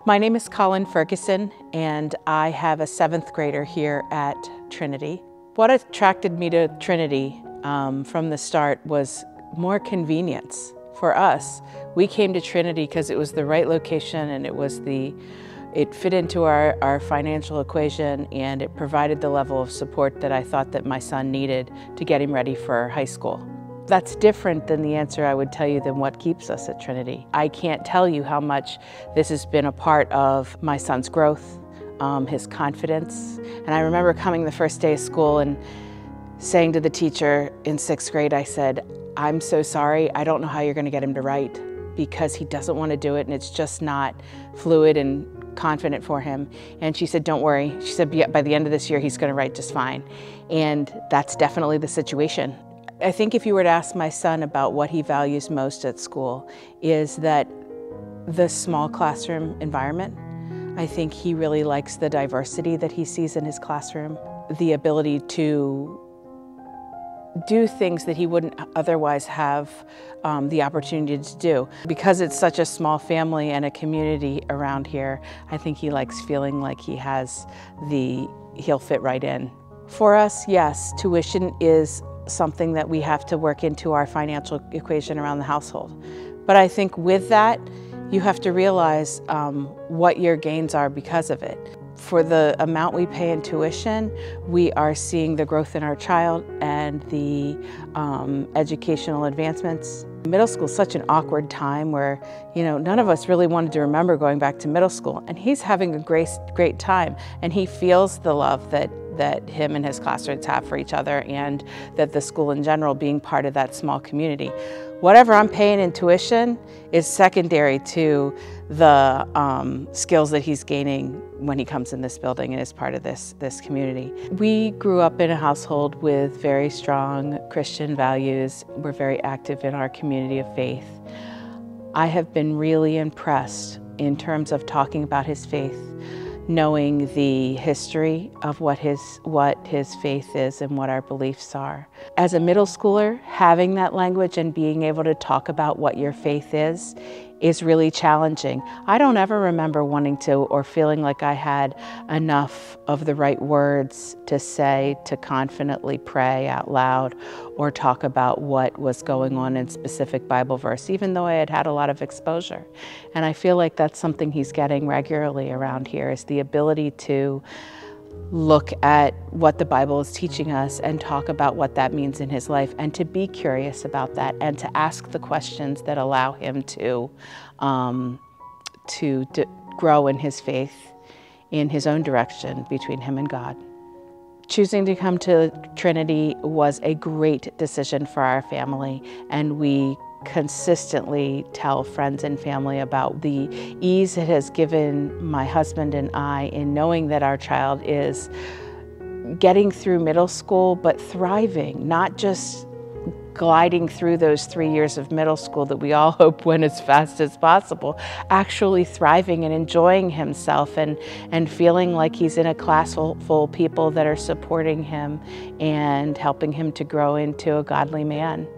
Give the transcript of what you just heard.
My name is Colynn Furgason, and I have a 7th grader here at Trinity. What attracted me to Trinity from the start was more convenience for us. We came to Trinity because it was the right location, and it fit into our financial equation, and it provided the level of support that I thought that my son needed to get him ready for high school. That's different than the answer I would tell you than what keeps us at Trinity. I can't tell you how much this has been a part of my son's growth, his confidence. And I remember coming the first day of school and saying to the teacher in 6th grade, I said, "I'm so sorry, I don't know how you're going to get him to write because he doesn't want to do it and it's just not fluid and confident for him." And she said, "Don't worry." She said, "By the end of this year, he's going to write just fine." And that's definitely the situation. I think if you were to ask my son about what he values most at school is that the small classroom environment. I think he really likes the diversity that he sees in his classroom, the ability to do things that he wouldn't otherwise have the opportunity to do. Because it's such a small family and a community around here, I think he likes feeling like he'll fit right in. For us, yes, tuition is something that we have to work into our financial equation around the household. But I think with that, you have to realize what your gains are because of it. For the amount we pay in tuition, we are seeing the growth in our child and the educational advancements. Middle school is such an awkward time where, none of us really wanted to remember going back to middle school, and he's having a great time, and he feels the love that him and his classmates have for each other, and that the school in general being part of that small community. Whatever I'm paying in tuition is secondary to the skills that he's gaining when he comes in this building and is part of this community. We grew up in a household with very strong Christian values. We're very active in our community of faith. I have been really impressed in terms of talking about his faith, knowing the history of what his faith is and what our beliefs are. As a middle schooler, having that language and being able to talk about what your faith is really challenging. I don't ever remember wanting to or feeling like I had enough of the right words to say to confidently pray out loud or talk about what was going on in specific Bible verse, even though I had had a lot of exposure. And I feel like that's something he's getting regularly around here, is the ability to look at what the Bible is teaching us and talk about what that means in his life, and to be curious about that and to ask the questions that allow him to grow in his faith in his own direction between him and God. Choosing to come to Trinity was a great decision for our family, and we consistently tell friends and family about the ease it has given my husband and I in knowing that our child is getting through middle school, but thriving, not just gliding through those 3 years of middle school that we all hope went as fast as possible, actually thriving and enjoying himself and feeling like he's in a class full of people that are supporting him and helping him to grow into a godly man.